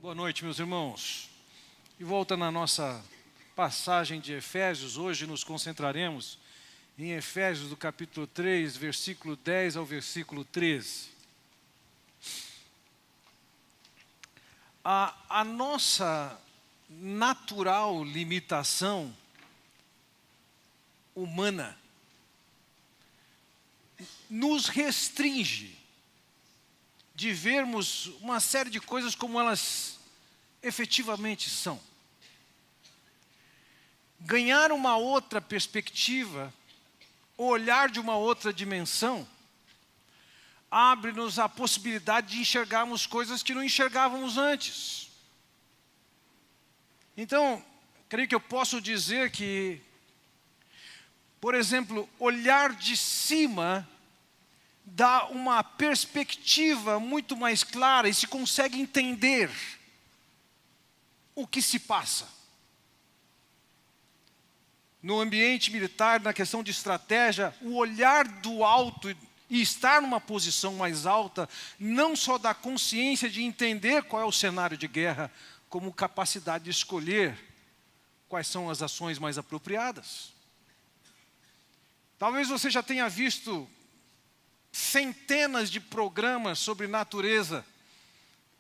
Boa noite, meus irmãos. E volta na nossa passagem de Efésios. Hoje nos concentraremos em Efésios do capítulo 3, versículo 10 ao versículo 13. A nossa natural limitação humana nos restringe de vermos uma série de coisas como elas efetivamente são. Ganhar uma outra perspectiva, olhar de uma outra dimensão, abre-nos a possibilidade de enxergarmos coisas que não enxergávamos antes. Então, creio que eu posso dizer que, por exemplo, olhar de cima dá uma perspectiva muito mais clara e se consegue entender o que se passa. No ambiente militar, na questão de estratégia, o olhar do alto e estar numa posição mais alta não só dá consciência de entender qual é o cenário de guerra, como capacidade de escolher quais são as ações mais apropriadas. Talvez você já tenha visto centenas de programas sobre natureza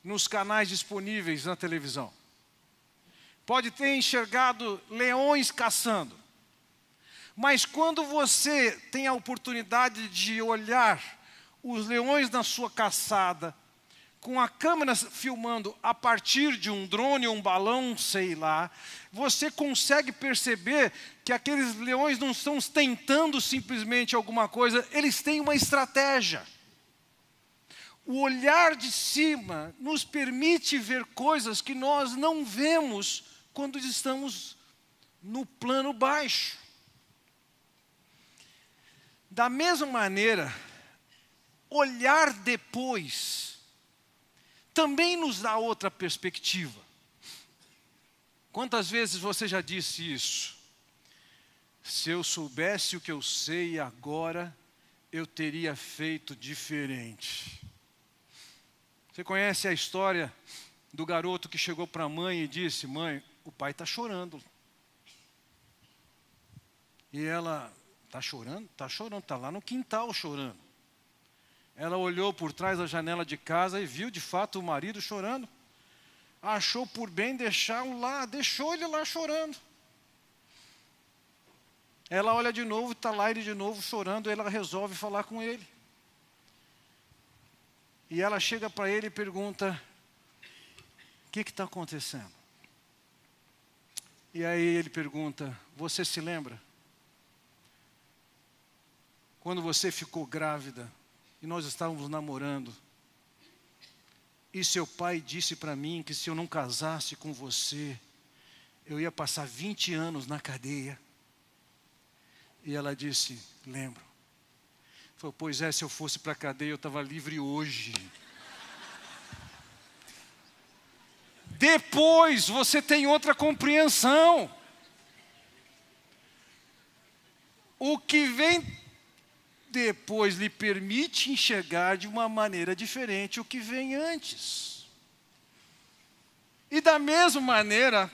nos canais disponíveis na televisão. Pode ter enxergado leões caçando. Mas quando você tem a oportunidade de olhar os leões na sua caçada, com a câmera filmando a partir de um drone ou um balão, sei lá, você consegue perceber que aqueles leões não estão tentando simplesmente alguma coisa, eles têm uma estratégia. O olhar de cima nos permite ver coisas que nós não vemos quando estamos no plano baixo. Da mesma maneira, olhar depois também nos dá outra perspectiva. Quantas vezes você já disse isso? Se eu soubesse o que eu sei agora, eu teria feito diferente. Você conhece a história do garoto que chegou para a mãe e disse: mãe, o pai está chorando. E ela: está chorando? Está chorando, está lá no quintal chorando. Ela olhou por trás da janela de casa e viu de fato o marido chorando. Achou por bem deixá-lo lá, deixou ele lá chorando. Ela olha de novo, está lá ele de novo chorando, ela resolve falar com ele. E ela chega para ele e pergunta: o que está acontecendo? E aí ele pergunta: você se lembra? Quando você ficou grávida e nós estávamos namorando, e seu pai disse para mim que se eu não casasse com você, eu ia passar 20 anos na cadeia. E ela disse: lembro. Falou: pois é, se eu fosse para a cadeia eu estava livre hoje. Depois você tem outra compreensão. O que vem depois lhe permite enxergar de uma maneira diferente o que vem antes. E da mesma maneira,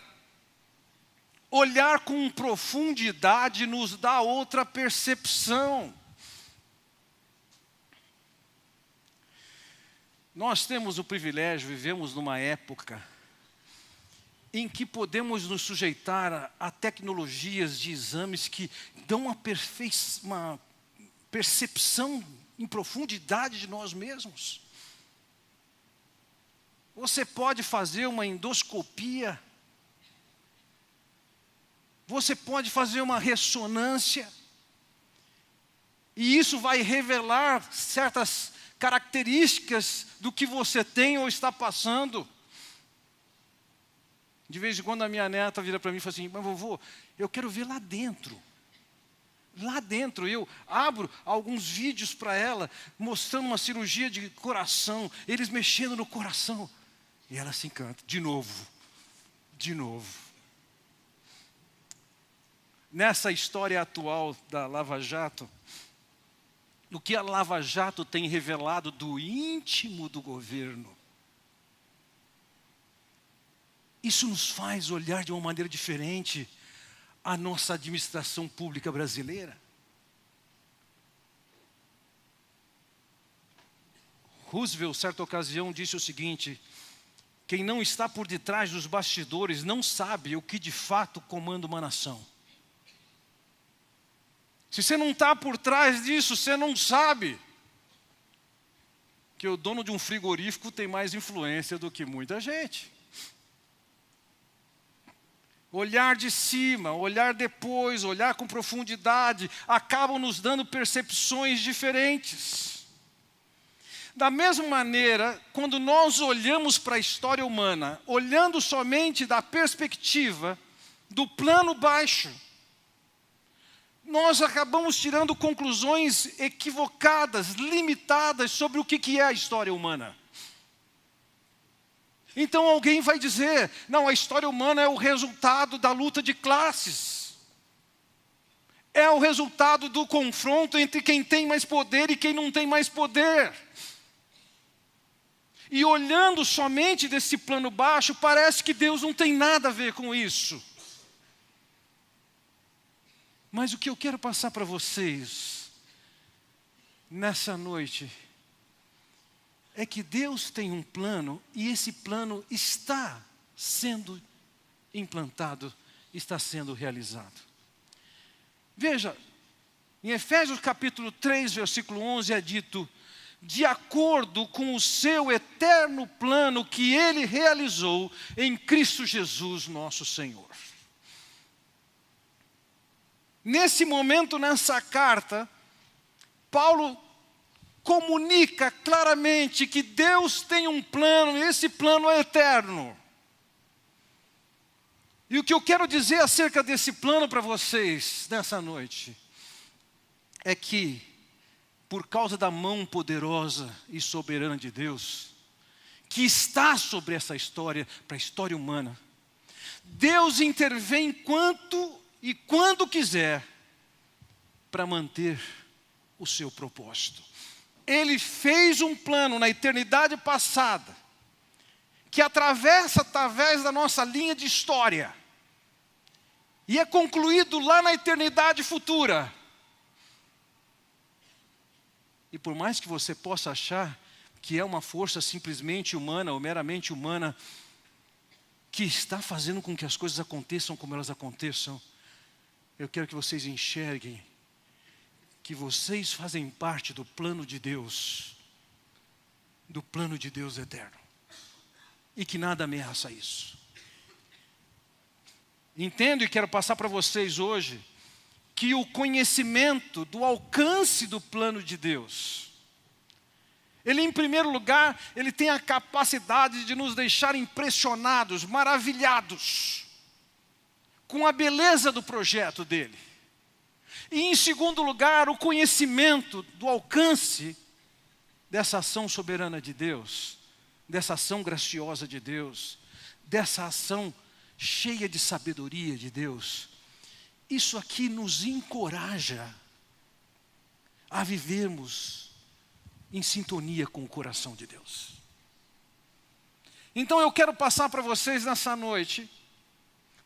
olhar com profundidade nos dá outra percepção. Nós temos o privilégio, vivemos numa época em que podemos nos sujeitar a tecnologias de exames que dão uma percepção em profundidade de nós mesmos. Você pode fazer uma endoscopia, você pode fazer uma ressonância, e isso vai revelar certas características do que você tem ou está passando. De vez em quando a minha neta vira para mim e fala assim: mas vovô, eu quero ver lá dentro. Lá dentro, eu abro alguns vídeos para ela, mostrando uma cirurgia de coração, eles mexendo no coração. E ela se encanta, de novo. Nessa história atual da Lava Jato, o que a Lava Jato tem revelado do íntimo do governo Isso nos faz olhar de uma maneira diferente a nossa administração pública brasileira. Roosevelt, certa ocasião, disse o seguinte: quem não está por detrás dos bastidores não sabe o que de fato comanda uma nação. Se você não está por trás disso, você não sabe que o dono de um frigorífico tem mais influência do que muita gente. Olhar de cima, olhar depois, olhar com profundidade, acabam nos dando percepções diferentes. Da mesma maneira, quando nós olhamos para a história humana, olhando somente da perspectiva do plano baixo, nós acabamos tirando conclusões equivocadas, limitadas sobre o que é a história humana. Então alguém vai dizer, não, a história humana é o resultado da luta de classes. É o resultado do confronto entre quem tem mais poder e quem não tem mais poder. E olhando somente desse plano baixo, parece que Deus não tem nada a ver com isso. Mas o que eu quero passar para vocês nessa noite é que Deus tem um plano e esse plano está sendo implantado, está sendo realizado. Veja, em Efésios capítulo 3, versículo 11 é dito: de acordo com o seu eterno plano que Ele realizou em Cristo Jesus nosso Senhor. Nesse momento, nessa carta, Paulo comunica claramente que Deus tem um plano e esse plano é eterno. E o que eu quero dizer acerca desse plano para vocês nessa noite é que, por causa da mão poderosa e soberana de Deus, que está sobre essa história, para a história humana, Deus intervém quanto e quando quiser para manter o seu propósito. Ele fez um plano na eternidade passada, que atravessa através da nossa linha de história, e é concluído lá na eternidade futura. E por mais que você possa achar que é uma força simplesmente humana ou meramente humana, que está fazendo com que as coisas aconteçam como elas aconteçam, eu quero que vocês enxerguem que vocês fazem parte do plano de Deus eterno, e que nada ameaça isso. Entendo e quero passar para vocês hoje que o conhecimento do alcance do plano de Deus, ele, em primeiro lugar, ele tem a capacidade de nos deixar impressionados, maravilhados com a beleza do projeto dele. E, em segundo lugar, o conhecimento do alcance dessa ação soberana de Deus, dessa ação graciosa de Deus, dessa ação cheia de sabedoria de Deus. Isso aqui nos encoraja a vivermos em sintonia com o coração de Deus. Então eu quero passar para vocês nessa noite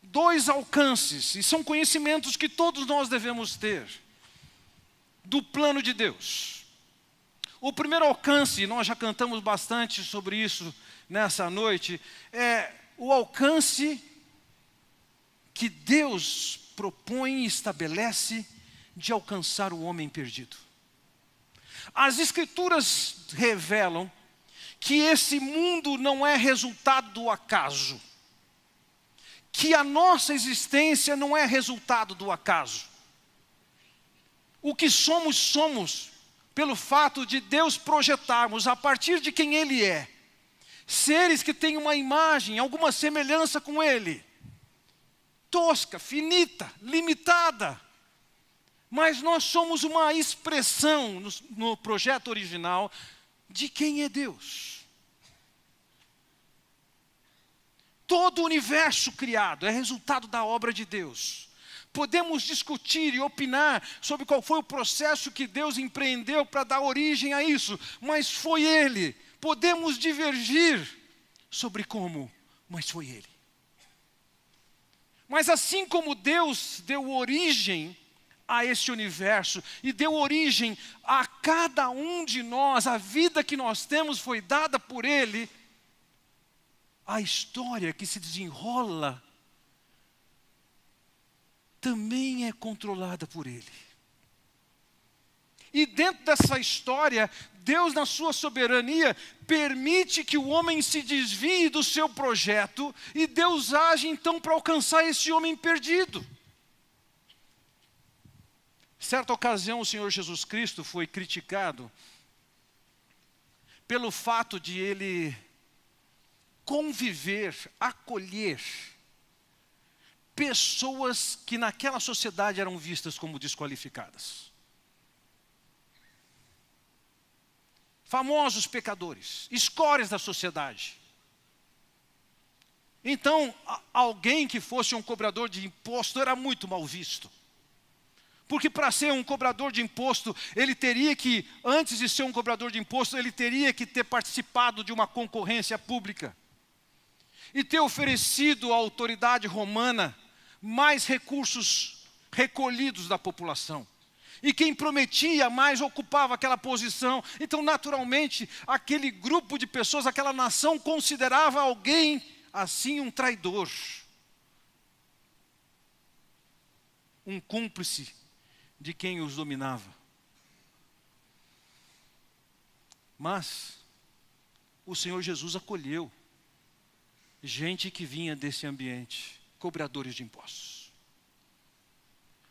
2 alcances, e são conhecimentos que todos nós devemos ter, do plano de Deus. O primeiro alcance, nós já cantamos bastante sobre isso nessa noite, é o alcance que Deus propõe e estabelece de alcançar o homem perdido. As Escrituras revelam que esse mundo não é resultado do acaso, que a nossa existência não é resultado do acaso. O que somos, somos pelo fato de Deus projetarmos a partir de quem Ele é, seres que têm uma imagem, alguma semelhança com Ele, tosca, finita, limitada, mas nós somos uma expressão no projeto original de quem é Deus. Todo o universo criado é resultado da obra de Deus. Podemos discutir e opinar sobre qual foi o processo que Deus empreendeu para dar origem a isso, mas foi Ele. Podemos divergir sobre como, mas foi Ele. Mas assim como Deus deu origem a esse universo e deu origem a cada um de nós, a vida que nós temos foi dada por Ele, a história que se desenrola também é controlada por Ele. E dentro dessa história, Deus, na sua soberania, permite que o homem se desvie do seu projeto, e Deus age então para alcançar esse homem perdido. Certa ocasião, o Senhor Jesus Cristo foi criticado pelo fato de Ele conviver, acolher pessoas que naquela sociedade eram vistas como desqualificadas. Famosos pecadores, escórias da sociedade. Então, alguém que fosse um cobrador de imposto era muito mal visto. Porque para ser um cobrador de imposto, ele teria que, antes de ser um cobrador de imposto, ele teria que ter participado de uma concorrência pública. E ter oferecido à autoridade romana mais recursos recolhidos da população. E quem prometia mais ocupava aquela posição. Então, naturalmente, aquele grupo de pessoas, aquela nação, considerava alguém assim um traidor. Um cúmplice de quem os dominava. Mas o Senhor Jesus acolheu gente que vinha desse ambiente, cobradores de impostos.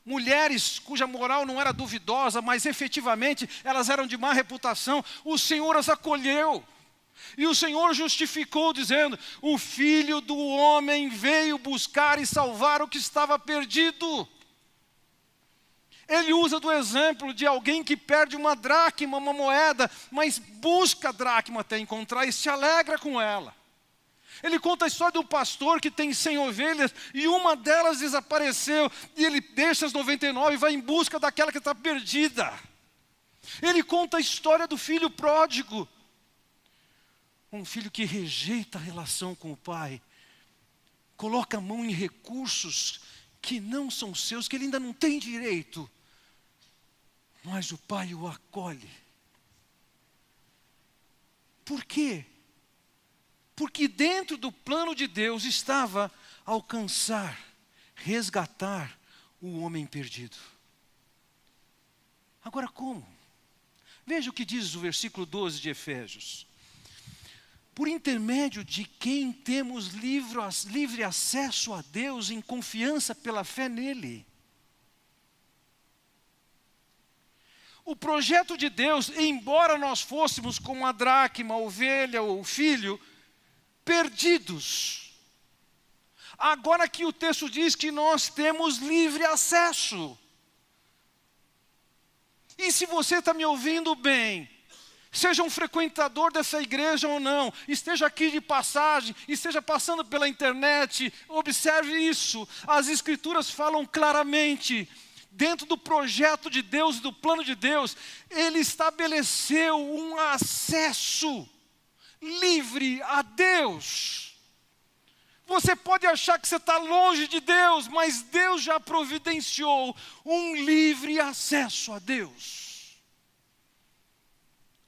Mulheres cuja moral não era duvidosa, mas efetivamente elas eram de má reputação, o Senhor as acolheu. E o Senhor justificou dizendo: o Filho do Homem veio buscar e salvar o que estava perdido. Ele usa do exemplo de alguém que perde uma dracma, uma moeda, mas busca a dracma até encontrar e se alegra com ela. Ele conta a história do pastor que tem 100 ovelhas e uma delas desapareceu. E ele deixa as 99 e vai em busca daquela que está perdida. Ele conta a história do filho pródigo. Um filho que rejeita a relação com o pai. Coloca a mão em recursos que não são seus, que ele ainda não tem direito. Mas o pai o acolhe. Por quê? Porque dentro do plano de Deus estava alcançar, resgatar o homem perdido. Agora como? Veja o que diz o versículo 12 de Efésios. Por intermédio de quem temos livre acesso a Deus em confiança pela fé nele. O projeto de Deus, embora nós fôssemos como a dracma, a ovelha ou o filho, perdidos. Agora que o texto diz que nós temos livre acesso. E se você está me ouvindo bem, seja um frequentador dessa igreja ou não, esteja aqui de passagem, esteja passando pela internet, observe isso. As Escrituras falam claramente, dentro do projeto de Deus, do plano de Deus, Ele estabeleceu um acesso livre a Deus. Você pode achar que você está longe de Deus, mas Deus já providenciou um livre acesso a Deus.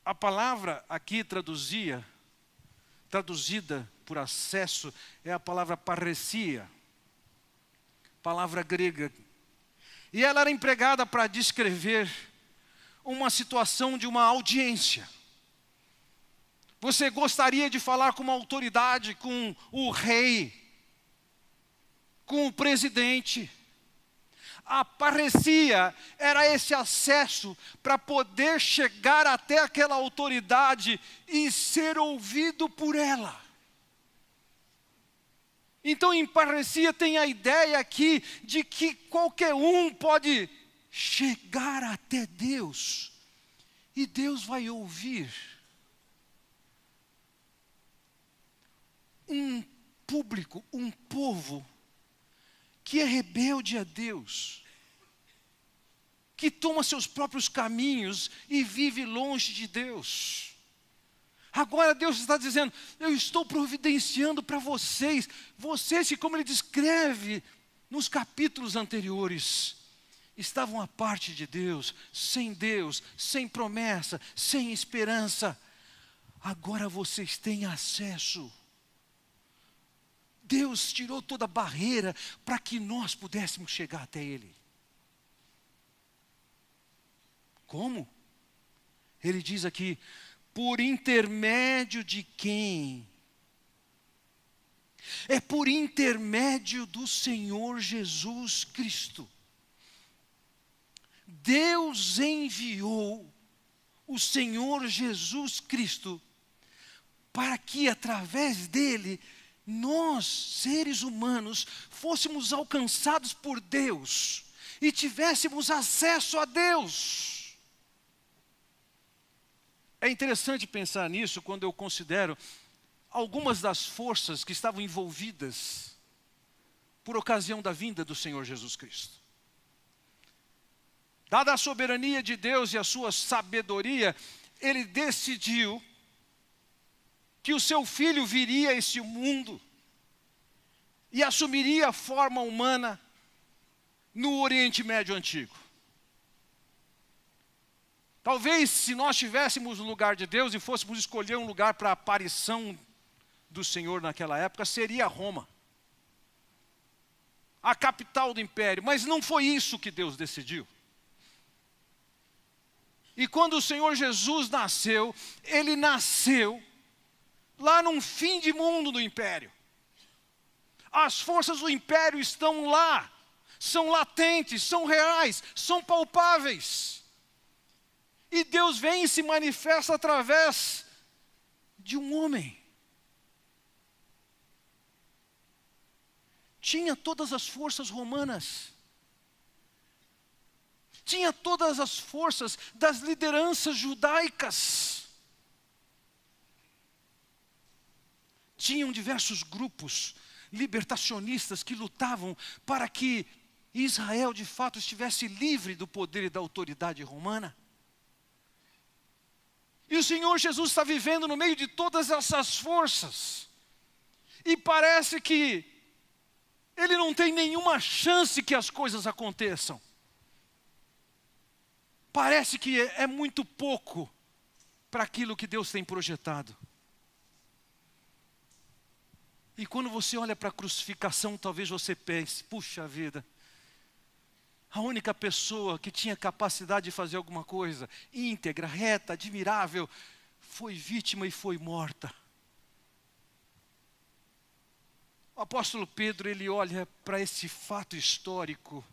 A palavra aqui traduzida por acesso, é a palavra parresia, palavra grega. E ela era empregada para descrever uma situação de uma audiência. Você gostaria de falar com uma autoridade, com o rei, com o presidente. A parresia era esse acesso para poder chegar até aquela autoridade e ser ouvido por ela. Então, em parresia tem a ideia aqui de que qualquer um pode chegar até Deus e Deus vai ouvir. Um público, um povo que é rebelde a Deus, que toma seus próprios caminhos e vive longe de Deus. Agora Deus está dizendo: eu estou providenciando para vocês que, como Ele descreve nos capítulos anteriores, estavam à parte de Deus, sem promessa, sem esperança. Agora vocês têm acesso. Deus tirou toda a barreira para que nós pudéssemos chegar até Ele. Como? Ele diz aqui, por intermédio de quem? É por intermédio do Senhor Jesus Cristo. Deus enviou o Senhor Jesus Cristo para que através dele nós, seres humanos, fôssemos alcançados por Deus e tivéssemos acesso a Deus. É interessante pensar nisso quando eu considero algumas das forças que estavam envolvidas por ocasião da vinda do Senhor Jesus Cristo. Dada a soberania de Deus e a sua sabedoria, Ele decidiu que o seu Filho viria a esse mundo e assumiria a forma humana no Oriente Médio Antigo. Talvez se nós estivéssemos no lugar de Deus e fôssemos escolher um lugar para a aparição do Senhor naquela época, seria Roma, a capital do império. Mas não foi isso que Deus decidiu. E quando o Senhor Jesus nasceu, Ele nasceu lá num fim de mundo do império. As forças do império estão lá, são latentes, são reais, são palpáveis. E Deus vem e se manifesta através de um homem. Tinha todas as forças romanas. Tinha todas as forças das lideranças judaicas. Tinham diversos grupos libertacionistas que lutavam para que Israel de fato estivesse livre do poder e da autoridade romana. E o Senhor Jesus está vivendo no meio de todas essas forças. E parece que Ele não tem nenhuma chance que as coisas aconteçam. Parece que é muito pouco para aquilo que Deus tem projetado. E quando você olha para a crucificação, talvez você pense, puxa vida, a única pessoa que tinha capacidade de fazer alguma coisa, íntegra, reta, admirável, foi vítima e foi morta. O apóstolo Pedro, ele olha para esse fato histórico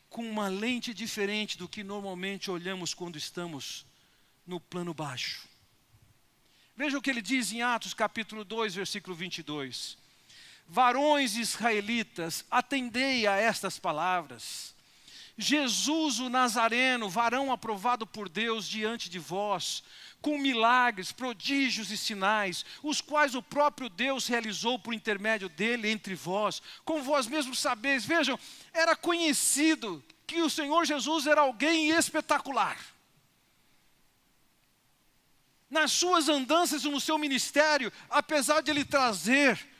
com uma lente diferente do que normalmente olhamos quando estamos no plano baixo. Veja o que ele diz em Atos capítulo 2, versículo 22. Varões israelitas, atendei a estas palavras. Jesus o Nazareno, varão aprovado por Deus diante de vós, com milagres, prodígios e sinais, os quais o próprio Deus realizou por intermédio dele entre vós, como vós mesmos sabeis. Vejam, era conhecido que o Senhor Jesus era alguém espetacular. Nas suas andanças e no seu ministério, apesar de ele trazer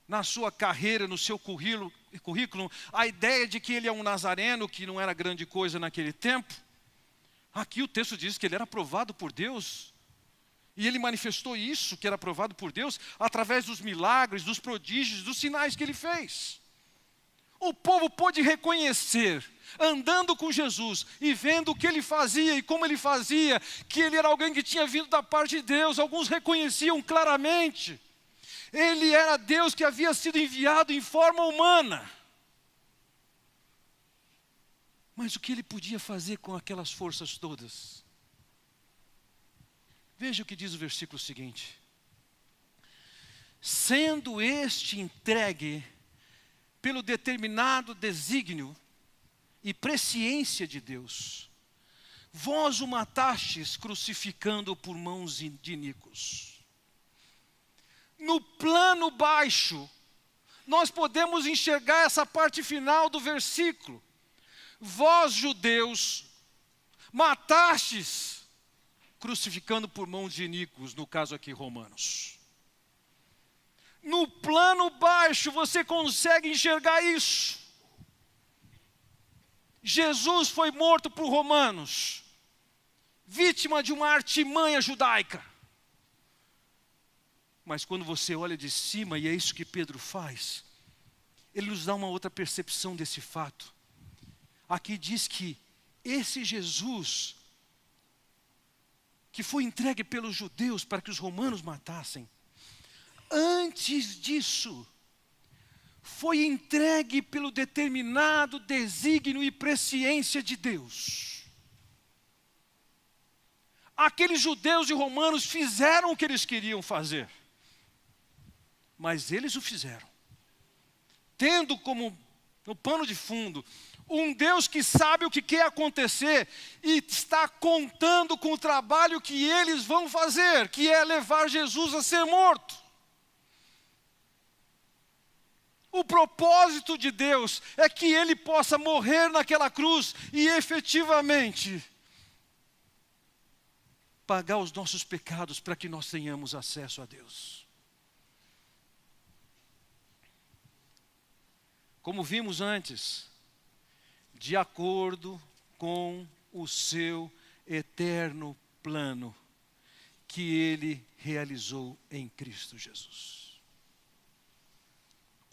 na sua carreira, no seu currículo, a ideia de que ele é um nazareno, que não era grande coisa naquele tempo, aqui o texto diz que ele era aprovado por Deus. E ele manifestou isso, que era aprovado por Deus, através dos milagres, dos prodígios, dos sinais que ele fez. O povo pôde reconhecer, andando com Jesus e vendo o que ele fazia e como ele fazia, que ele era alguém que tinha vindo da parte de Deus. Alguns reconheciam claramente. Ele era Deus que havia sido enviado em forma humana. Mas o que ele podia fazer com aquelas forças todas? Veja o que diz o versículo seguinte. Sendo este entregue pelo determinado desígnio e presciência de Deus, vós o matastes crucificando por mãos de iníquos. No plano baixo, nós podemos enxergar essa parte final do versículo. Vós, judeus, matastes crucificando por mãos de iníquos, no caso aqui romanos. No plano baixo, trecho você consegue enxergar isso. Jesus foi morto por romanos, vítima de uma artimanha judaica. Mas quando você olha de cima, e é isso que Pedro faz, ele nos dá uma outra percepção desse fato. Aqui diz que esse Jesus, que foi entregue pelos judeus para que os romanos matassem, antes disso, foi entregue pelo determinado desígnio e presciência de Deus. Aqueles judeus e romanos fizeram o que eles queriam fazer, mas eles o fizeram, tendo como no pano de fundo um Deus que sabe o que quer acontecer e está contando com o trabalho que eles vão fazer, que é levar Jesus a ser morto. O propósito de Deus é que Ele possa morrer naquela cruz e efetivamente pagar os nossos pecados para que nós tenhamos acesso a Deus. Como vimos antes, de acordo com o seu eterno plano que Ele realizou em Cristo Jesus.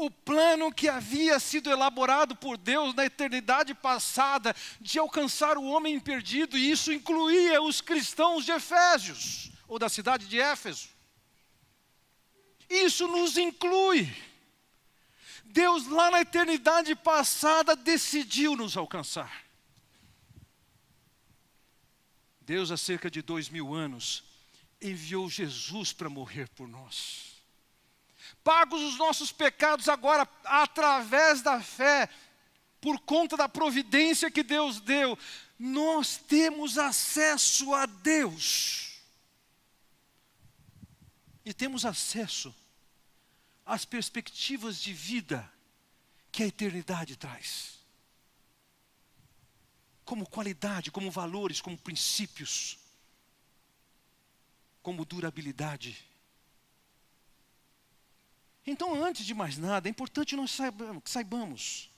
O plano que havia sido elaborado por Deus na eternidade passada de alcançar o homem perdido, e isso incluía os cristãos de Efésios, ou da cidade de Éfeso. Isso nos inclui. Deus lá na eternidade passada decidiu nos alcançar. Deus há cerca de 2000 anos enviou Jesus para morrer por nós. Pagos os nossos pecados agora através da fé, por conta da providência que Deus deu, nós temos acesso a Deus. E temos acesso às perspectivas de vida que a eternidade traz. Como qualidade, como valores, como princípios, como durabilidade. Então, antes de mais nada, é importante nós saibamos,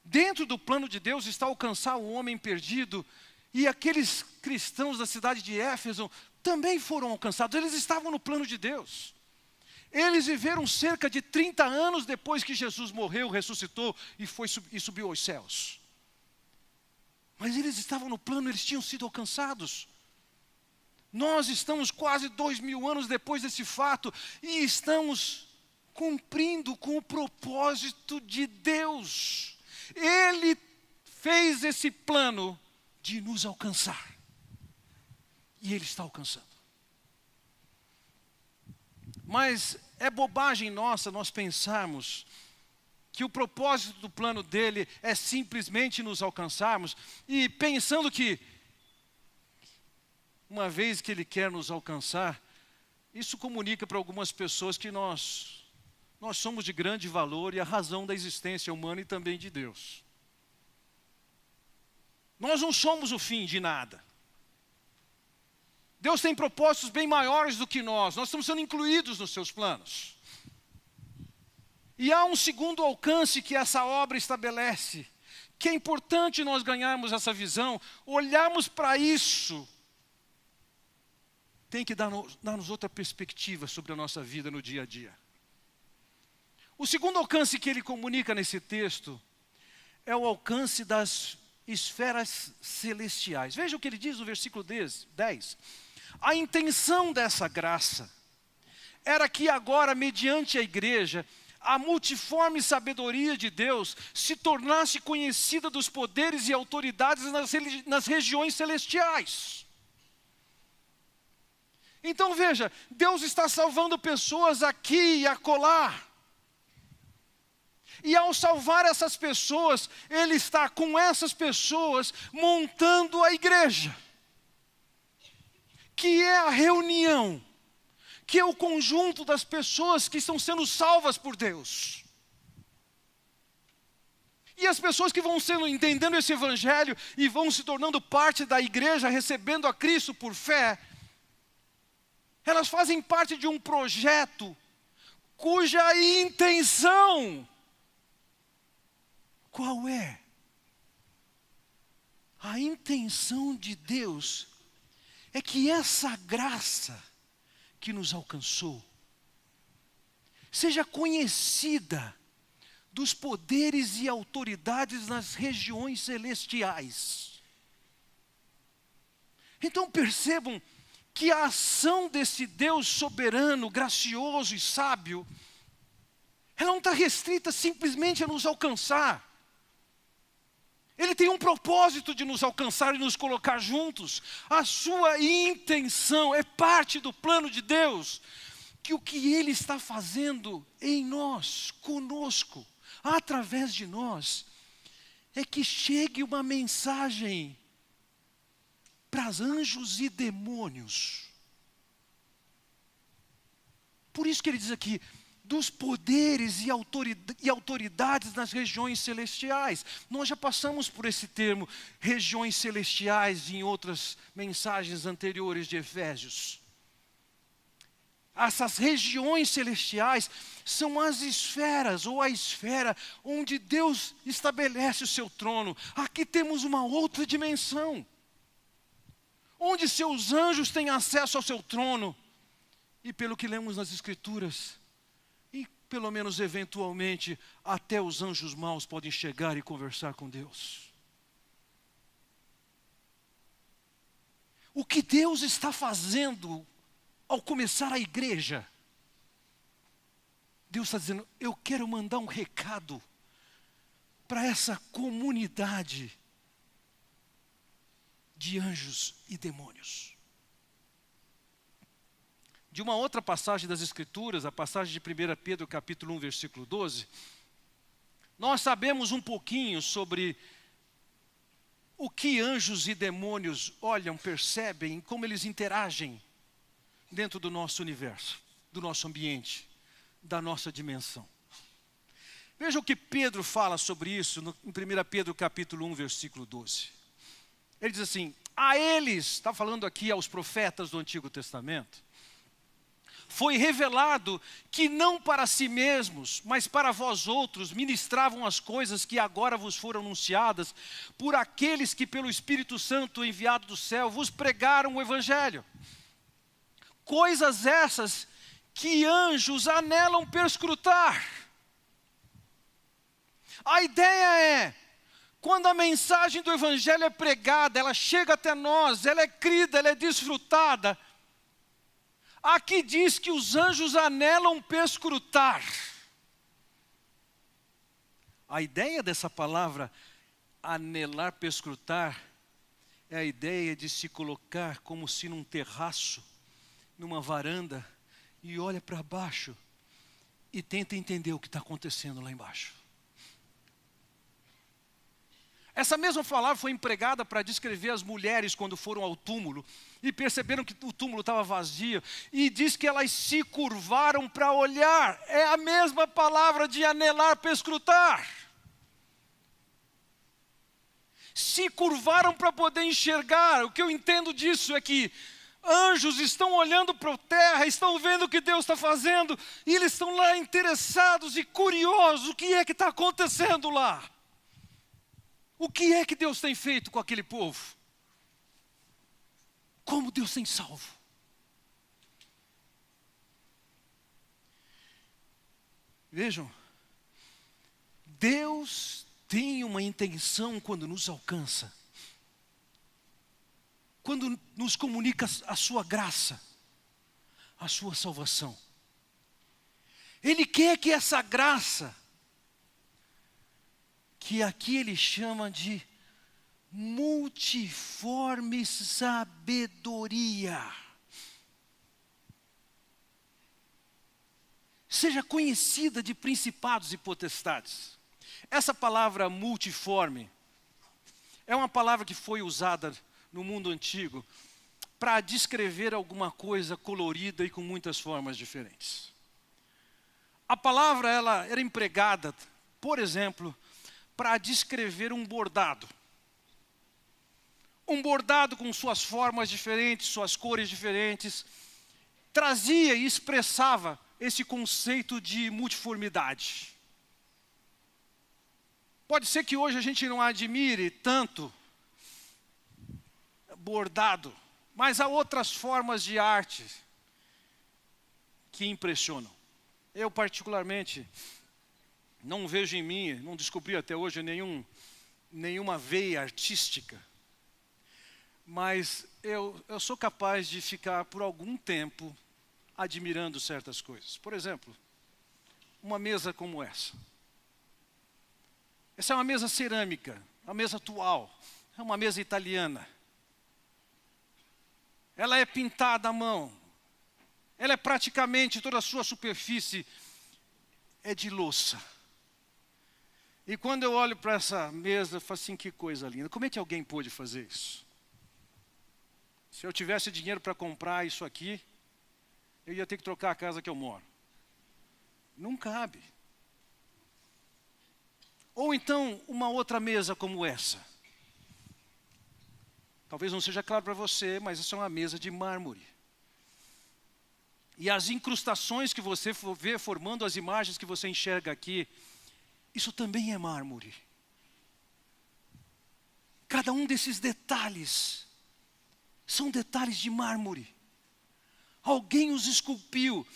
dentro do plano de Deus está alcançar o homem perdido, e aqueles cristãos da cidade de Éfeso também foram alcançados, eles estavam no plano de Deus. Eles viveram cerca de 30 anos depois que Jesus morreu, ressuscitou e subiu aos céus. Mas eles estavam no plano, eles tinham sido alcançados. Nós estamos quase 2000 anos depois desse fato e estamos cumprindo com o propósito de Deus. Ele fez esse plano de nos alcançar. E Ele está alcançando. Mas é bobagem nossa nós pensarmos que o propósito do plano dele é simplesmente nos alcançarmos, e pensando que, uma vez que Ele quer nos alcançar, isso comunica para algumas pessoas que nós somos de grande valor e a razão da existência humana e também de Deus. Nós não somos o fim de nada. Deus tem propósitos bem maiores do que nós estamos sendo incluídos nos seus planos. E há um segundo alcance que essa obra estabelece, que é importante nós ganharmos essa visão, olharmos para isso, tem que dar-nos outra perspectiva sobre a nossa vida no dia a dia. O segundo alcance que ele comunica nesse texto é o alcance das esferas celestiais. Veja o que ele diz no versículo 10. A intenção dessa graça era que agora, mediante a igreja, a multiforme sabedoria de Deus se tornasse conhecida dos poderes e autoridades nas regiões celestiais. Então veja, Deus está salvando pessoas aqui e acolá. E ao salvar essas pessoas, Ele está com essas pessoas montando a igreja, que é a reunião, que é o conjunto das pessoas que estão sendo salvas por Deus. E as pessoas que vão sendo, entendendo esse evangelho e vão se tornando parte da igreja, recebendo a Cristo por fé, elas fazem parte de um projeto cuja intenção, qual é? A intenção de Deus é que essa graça que nos alcançou seja conhecida dos poderes e autoridades nas regiões celestiais. Então percebam que a ação desse Deus soberano, gracioso e sábio, ela não está restrita simplesmente a nos alcançar. Ele tem um propósito de nos alcançar e nos colocar juntos. A sua intenção é parte do plano de Deus, que o que Ele está fazendo em nós, conosco, através de nós, é que chegue uma mensagem para anjos e demônios. Por isso que ele diz aqui, dos poderes e autoridades nas regiões celestiais. Nós já passamos por esse termo, regiões celestiais, em outras mensagens anteriores de Efésios. Essas regiões celestiais são as esferas, ou a esfera, onde Deus estabelece o seu trono. Aqui temos uma outra dimensão, onde seus anjos têm acesso ao seu trono. E pelo que lemos nas Escrituras, e pelo menos eventualmente, até os anjos maus podem chegar e conversar com Deus. O que Deus está fazendo ao começar a igreja? Deus está dizendo, eu quero mandar um recado para essa comunidade de anjos e demônios. De uma outra passagem das Escrituras, a passagem de 1 Pedro capítulo 1, versículo 12, nós sabemos um pouquinho sobre o que anjos e demônios olham, percebem, como eles interagem dentro do nosso universo, do nosso ambiente, da nossa dimensão. Veja o que Pedro fala sobre isso em 1 Pedro capítulo 1, versículo 12. Ele diz assim, a eles, está falando aqui aos profetas do Antigo Testamento, foi revelado que não para si mesmos, mas para vós outros, ministravam as coisas que agora vos foram anunciadas, por aqueles que pelo Espírito Santo enviado do céu, vos pregaram o Evangelho. Coisas essas que anjos anelam perscrutar. A ideia é, quando a mensagem do Evangelho é pregada, ela chega até nós, ela é crida, ela é desfrutada. Aqui diz que os anjos anelam perscrutar. A ideia dessa palavra, anelar perscrutar, é a ideia de se colocar como se num terraço, numa varanda, e olha para baixo e tenta entender o que está acontecendo lá embaixo. Essa mesma palavra foi empregada para descrever as mulheres quando foram ao túmulo e perceberam que o túmulo estava vazio, e diz que elas se curvaram para olhar. É a mesma palavra de anelar, perscrutar. Se curvaram para poder enxergar. O que eu entendo disso é que anjos estão olhando para a terra, estão vendo o que Deus está fazendo, e eles estão lá interessados e curiosos, o que é que está acontecendo lá? O que é que Deus tem feito com aquele povo? Como Deus tem salvo? Vejam, Deus tem uma intenção quando nos alcança, quando nos comunica a sua graça, a sua salvação. Ele quer que essa graça, que aqui ele chama de multiforme sabedoria, seja conhecida de principados e potestades. Essa palavra multiforme é uma palavra que foi usada no mundo antigo para descrever alguma coisa colorida e com muitas formas diferentes. A palavra ela era empregada, por exemplo, para descrever um bordado. Um bordado com suas formas diferentes, suas cores diferentes, trazia e expressava esse conceito de multiformidade. Pode ser que hoje a gente não admire tanto bordado, mas há outras formas de arte que impressionam. Eu, particularmente, não vejo em mim, não descobri até hoje nenhuma veia artística, mas eu sou capaz de ficar por algum tempo admirando certas coisas. Por exemplo, uma mesa como essa. Essa é uma mesa cerâmica, uma mesa atual, é uma mesa italiana. Ela é pintada à mão. Ela é praticamente, toda a sua superfície é de louça. E quando eu olho para essa mesa, eu falo assim, que coisa linda. Como é que alguém pôde fazer isso? Se eu tivesse dinheiro para comprar isso aqui, eu ia ter que trocar a casa que eu moro. Não cabe. Ou então, uma outra mesa como essa. Talvez não seja claro para você, mas essa é uma mesa de mármore. E as incrustações que você vê formando as imagens que você enxerga aqui, isso também é mármore. Cada um desses detalhes são detalhes de mármore. Alguém os esculpiu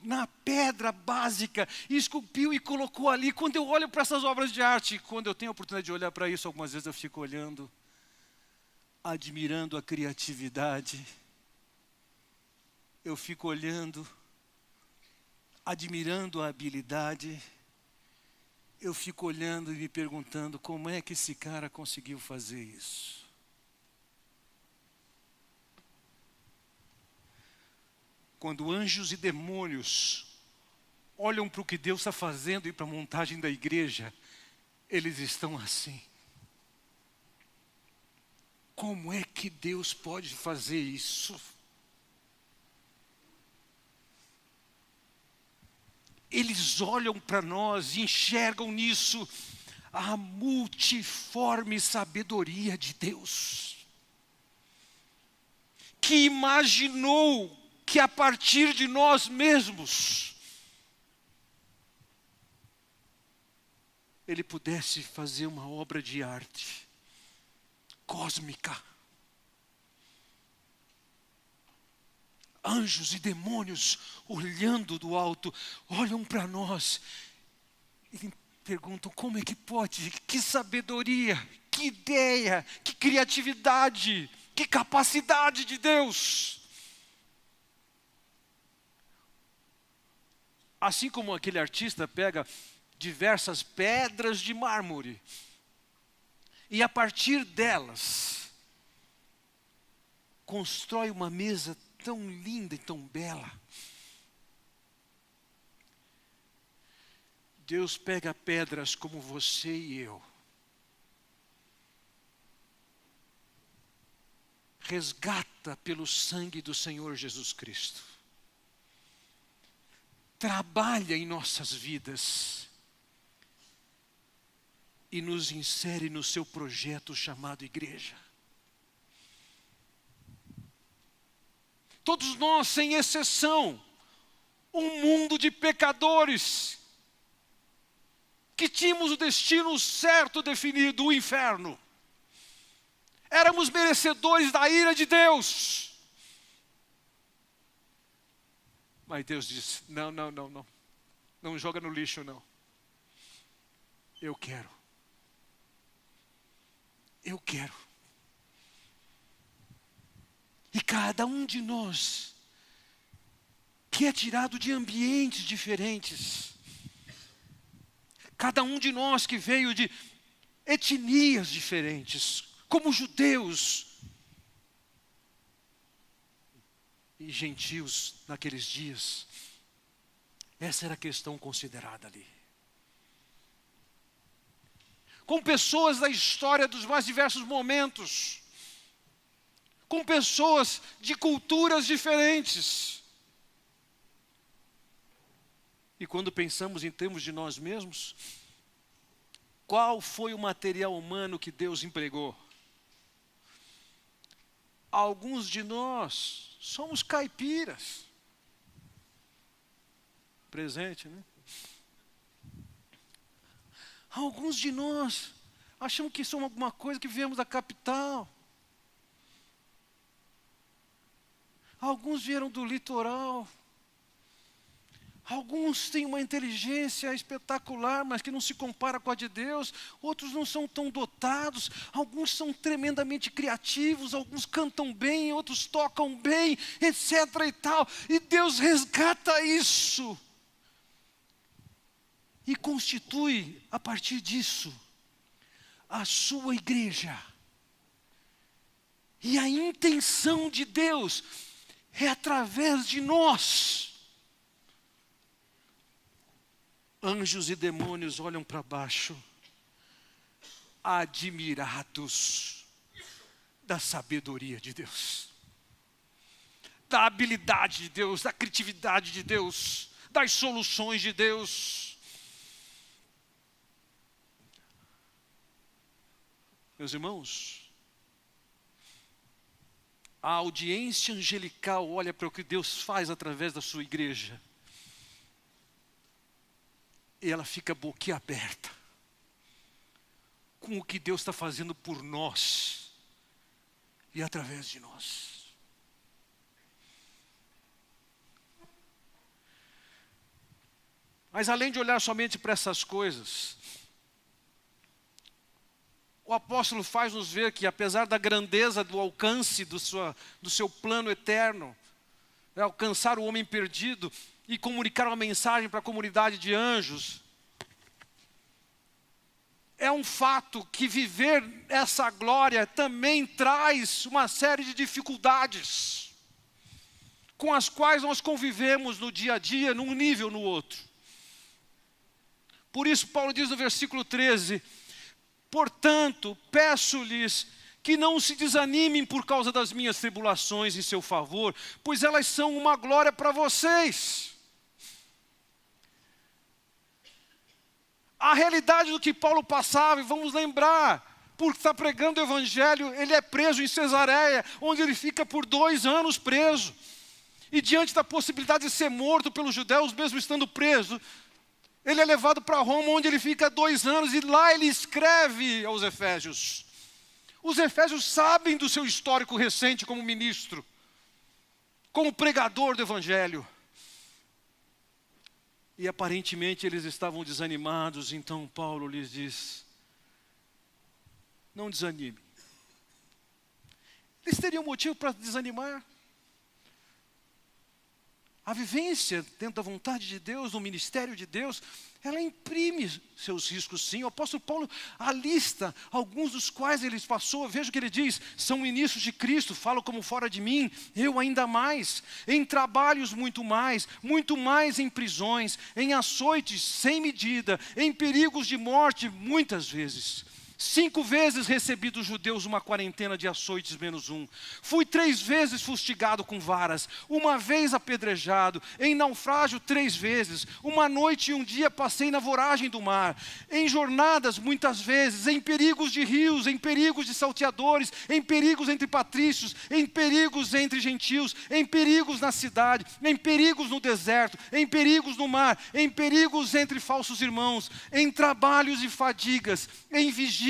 na pedra básica, esculpiu e colocou ali. Quando eu olho para essas obras de arte, quando eu tenho a oportunidade de olhar para isso, algumas vezes eu fico olhando, admirando a criatividade. Eu fico olhando, admirando a habilidade. Eu fico olhando e me perguntando como é que esse cara conseguiu fazer isso. Quando anjos e demônios olham para o que Deus está fazendo e para a montagem da igreja, eles estão assim. Como é que Deus pode fazer isso? Eles olham para nós e enxergam nisso a multiforme sabedoria de Deus, que imaginou que a partir de nós mesmos, Ele pudesse fazer uma obra de arte cósmica. Anjos e demônios olhando do alto, olham para nós e perguntam como é que pode, que sabedoria, que ideia, que criatividade, que capacidade de Deus. Assim como aquele artista pega diversas pedras de mármore e a partir delas constrói uma mesa tão linda e tão bela. Deus pega pedras como você e eu, resgata pelo sangue do Senhor Jesus Cristo, trabalha em nossas vidas e nos insere no seu projeto chamado igreja. Todos nós, sem exceção, um mundo de pecadores, que tínhamos o destino certo definido, o inferno. Éramos merecedores da ira de Deus. Mas Deus disse, não joga no lixo não. Eu quero. E cada um de nós, que é tirado de ambientes diferentes, cada um de nós que veio de etnias diferentes, como judeus e gentios naqueles dias, essa era a questão considerada ali. Com pessoas da história dos mais diversos momentos, com pessoas de culturas diferentes. E quando pensamos em termos de nós mesmos, qual foi o material humano que Deus empregou? Alguns de nós somos caipiras. presente, né? Alguns de nós achamos que somos alguma coisa que viemos da capital. Alguns vieram do litoral. Alguns têm uma inteligência espetacular, mas que não se compara com a de Deus. Outros não são tão dotados. Alguns são tremendamente criativos. Alguns cantam bem, outros tocam bem, etc. e tal. E Deus resgata isso. E constitui, a partir disso, a sua igreja. E a intenção de Deus é através de nós. Anjos e demônios olham para baixo, admirados da sabedoria de Deus, da habilidade de Deus, da criatividade de Deus, das soluções de Deus. Meus irmãos, a audiência angelical olha para o que Deus faz através da sua igreja. E ela fica boquiaberta com o que Deus está fazendo por nós e através de nós. Mas além de olhar somente para essas coisas, o apóstolo faz-nos ver que, apesar da grandeza do alcance do seu plano eterno, é alcançar o homem perdido e comunicar uma mensagem para a comunidade de anjos, é um fato que viver essa glória também traz uma série de dificuldades, com as quais nós convivemos no dia a dia, num nível ou no outro. Por isso Paulo diz no versículo 13, portanto, peço-lhes que não se desanimem por causa das minhas tribulações em seu favor, pois elas são uma glória para vocês. A realidade do que Paulo passava, e vamos lembrar, por estar pregando o Evangelho, ele é preso em Cesareia, onde ele fica por 2 anos preso. E diante da possibilidade de ser morto pelos judeus, mesmo estando preso, ele é levado para Roma, onde ele fica 2 anos, e lá ele escreve aos Efésios. Os Efésios sabem do seu histórico recente como ministro, como pregador do Evangelho. E aparentemente eles estavam desanimados, então Paulo lhes diz, não desanime. Eles teriam motivo para desanimar. A vivência dentro da vontade de Deus, no ministério de Deus, ela imprime seus riscos sim. O apóstolo Paulo alista alguns dos quais ele passou. Veja o que ele diz, são ministros de Cristo, falo como fora de mim, eu ainda mais. Em trabalhos muito mais em prisões, em açoites sem medida, em perigos de morte muitas vezes. 5 vezes recebi dos judeus uma quarentena de açoites menos 1. Fui 3 vezes fustigado com varas, 1 vez apedrejado, em naufrágio 3 vezes, 1 noite e 1 dia passei na voragem do mar, em jornadas muitas vezes, em perigos de rios, em perigos de salteadores, em perigos entre patrícios, em perigos entre gentios, em perigos na cidade, em perigos no deserto, em perigos no mar, em perigos entre falsos irmãos, em trabalhos e fadigas, em vigílias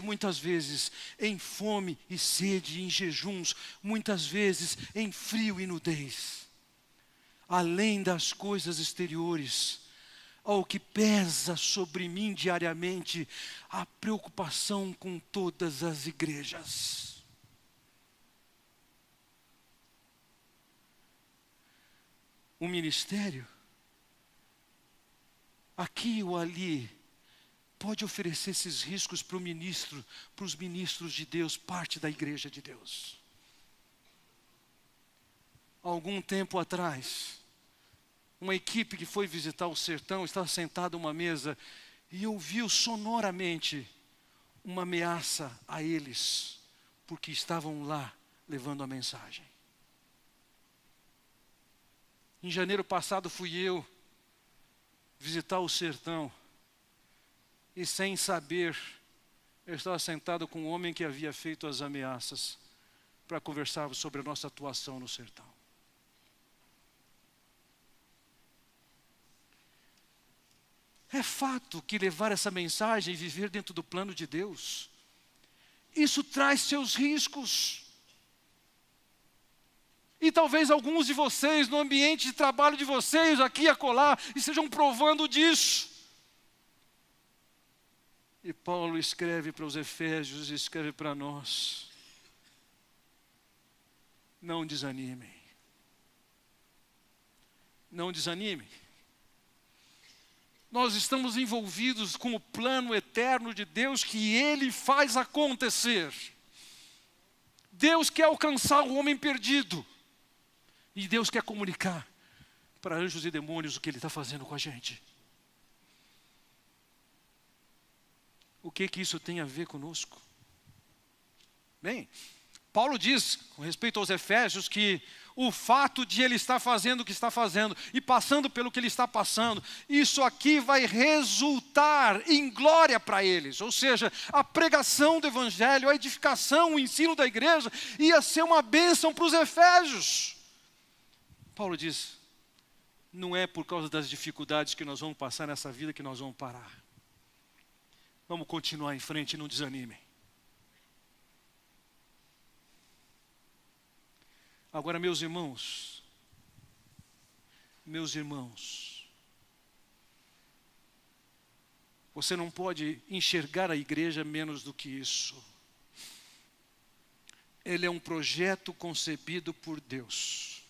muitas vezes, em fome e sede, em jejuns, muitas vezes em frio e nudez. Além das coisas exteriores, ao que pesa sobre mim diariamente, a preocupação com todas as igrejas. O ministério, aqui ou ali, pode oferecer esses riscos para os ministros de Deus, parte da igreja de Deus. Algum tempo atrás, uma equipe que foi visitar o sertão, estava sentada a uma mesa e ouviu sonoramente uma ameaça a eles, porque estavam lá levando a mensagem. Em janeiro passado fui eu visitar o sertão, e sem saber, eu estava sentado com um homem que havia feito as ameaças para conversarmos sobre a nossa atuação no sertão. É fato que levar essa mensagem e viver dentro do plano de Deus, isso traz seus riscos. E talvez alguns de vocês, no ambiente de trabalho de vocês, aqui e acolá, estejam provando disso. E Paulo escreve para os Efésios, escreve para nós: não desanimem. Não desanimem. Nós estamos envolvidos com o plano eterno de Deus que Ele faz acontecer. Deus quer alcançar o homem perdido. E Deus quer comunicar para anjos e demônios o que Ele está fazendo com a gente. O que isso tem a ver conosco? Bem, Paulo diz, com respeito aos Efésios, que o fato de ele estar fazendo o que está fazendo e passando pelo que ele está passando, isso aqui vai resultar em glória para eles. Ou seja, a pregação do Evangelho, a edificação, o ensino da igreja ia ser uma bênção para os Efésios. Paulo diz, não é por causa das dificuldades que nós vamos passar nessa vida que nós vamos parar. Vamos continuar em frente, não desanimem. Agora, meus irmãos, você não pode enxergar a igreja menos do que isso. Ele é um projeto concebido por Deus,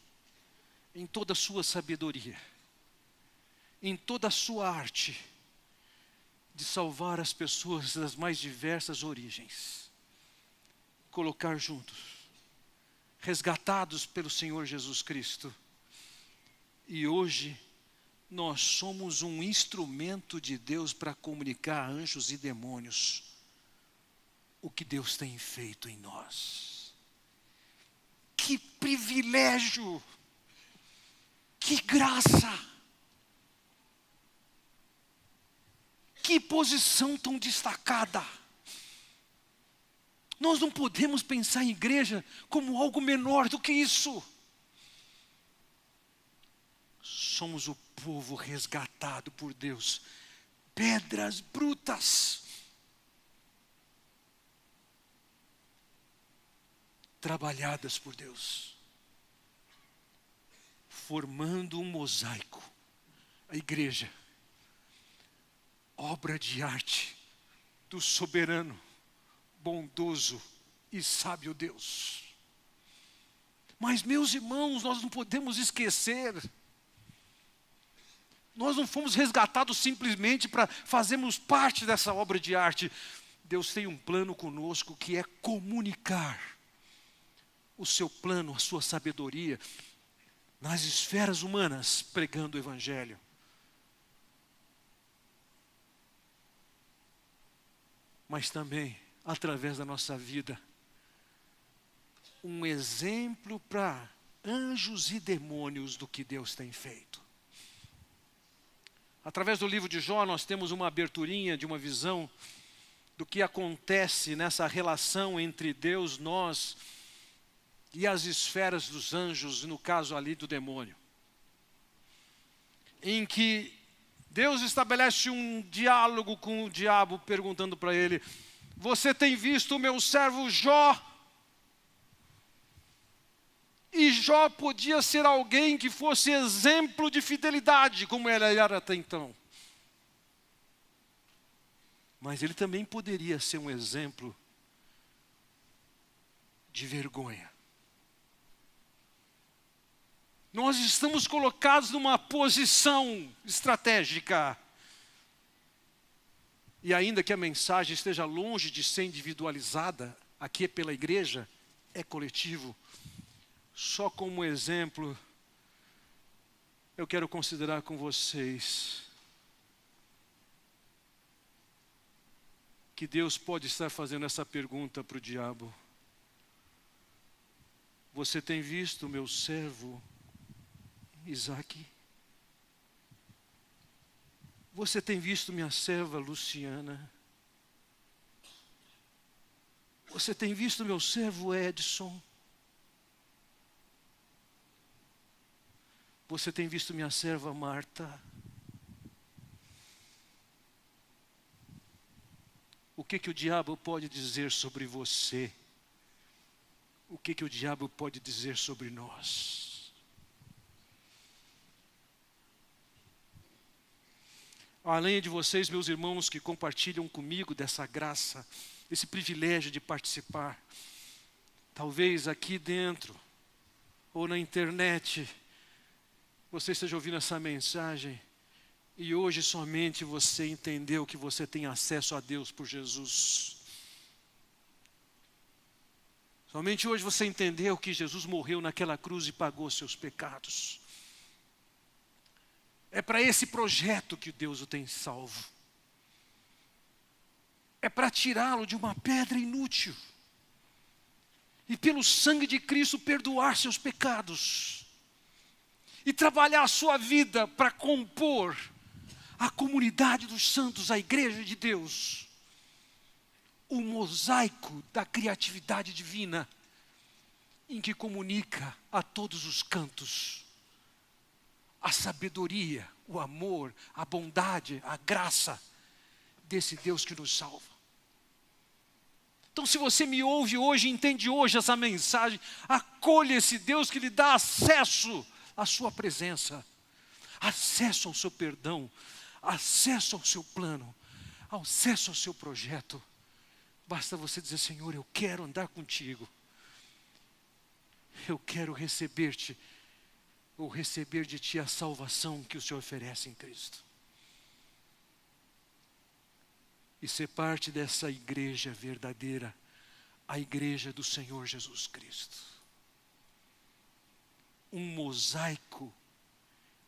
em toda a sua sabedoria, em toda a sua arte, de salvar as pessoas das mais diversas origens, colocar juntos, resgatados pelo Senhor Jesus Cristo. E hoje, nós somos um instrumento de Deus para comunicar a anjos e demônios o que Deus tem feito em nós. Que privilégio! Que graça! Que posição tão destacada! Nós não podemos pensar em igreja como algo menor do que isso. Somos o povo resgatado por Deus, pedras brutas, trabalhadas por Deus, formando um mosaico, a igreja, obra de arte do soberano, bondoso e sábio Deus. Mas, meus irmãos, nós não podemos esquecer, nós não fomos resgatados simplesmente para fazermos parte dessa obra de arte. Deus tem um plano conosco que é comunicar o seu plano, a sua sabedoria, nas esferas humanas, pregando o Evangelho. Mas também, através da nossa vida, um exemplo para anjos e demônios do que Deus tem feito. Através do livro de Jó, nós temos uma aberturinha de uma visão do que acontece nessa relação entre Deus, nós e as esferas dos anjos, no caso ali do demônio. Em que Deus estabelece um diálogo com o diabo, perguntando para ele: você tem visto o meu servo Jó? E Jó podia ser alguém que fosse exemplo de fidelidade, como ele era até então. Mas ele também poderia ser um exemplo de vergonha. Nós estamos colocados numa posição estratégica. E ainda que a mensagem esteja longe de ser individualizada, aqui é pela igreja, é coletivo. Só como exemplo, eu quero considerar com vocês que Deus pode estar fazendo essa pergunta para o diabo: você tem visto o meu servo Isaac? Você tem visto minha serva Luciana? Você tem visto meu servo Edson? Você tem visto minha serva Marta? que o diabo pode dizer sobre você? O que o diabo pode dizer sobre nós? Além de vocês, meus irmãos, que compartilham comigo dessa graça, esse privilégio de participar, talvez aqui dentro, ou na internet, você esteja ouvindo essa mensagem, e hoje somente você entendeu que você tem acesso a Deus por Jesus. Somente hoje você entendeu que Jesus morreu naquela cruz e pagou seus pecados. É para esse projeto que Deus o tem salvo. É para tirá-lo de uma pedra inútil. E pelo sangue de Cristo perdoar seus pecados. E trabalhar a sua vida para compor a comunidade dos santos, a igreja de Deus. O mosaico da criatividade divina, em que comunica a todos os cantos a sabedoria, o amor, a bondade, a graça desse Deus que nos salva. Então, se você me ouve hoje, entende hoje essa mensagem, acolha esse Deus que lhe dá acesso à sua presença, acesso ao seu perdão, acesso ao seu plano, acesso ao seu projeto. Basta você dizer: Senhor, eu quero andar contigo. Eu quero receber-te, ou receber de ti a salvação que o Senhor oferece em Cristo. E ser parte dessa igreja verdadeira, a igreja do Senhor Jesus Cristo. Um mosaico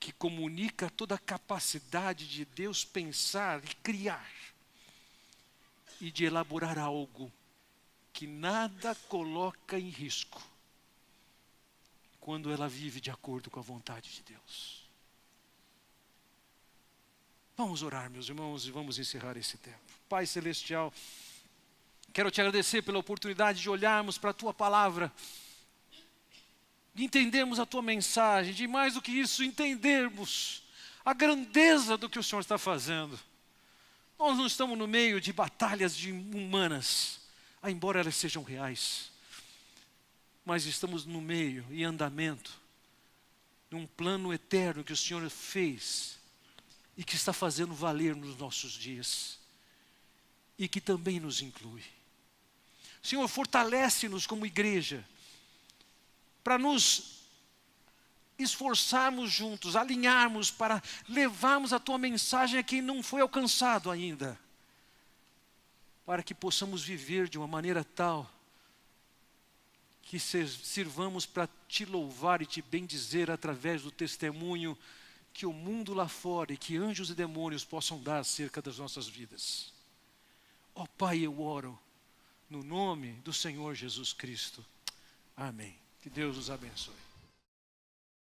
que comunica toda a capacidade de Deus pensar e criar, e de elaborar algo que nada coloca em risco, quando ela vive de acordo com a vontade de Deus. Vamos orar, meus irmãos, e vamos encerrar esse tempo. Pai Celestial, quero te agradecer pela oportunidade de olharmos para a Tua palavra, de entendermos a Tua mensagem, de mais do que isso, entendermos a grandeza do que o Senhor está fazendo. Nós não estamos no meio de batalhas humanas, embora elas sejam reais. Mas estamos no meio, em andamento, de um plano eterno que o Senhor fez e que está fazendo valer nos nossos dias e que também nos inclui. Senhor, fortalece-nos como igreja para nos esforçarmos juntos, alinharmos para levarmos a Tua mensagem a quem não foi alcançado ainda, para que possamos viver de uma maneira tal que sirvamos para Te louvar e Te bendizer através do testemunho que o mundo lá fora e que anjos e demônios possam dar acerca das nossas vidas. Ó Pai, eu oro no nome do Senhor Jesus Cristo. Amém. Que Deus os abençoe.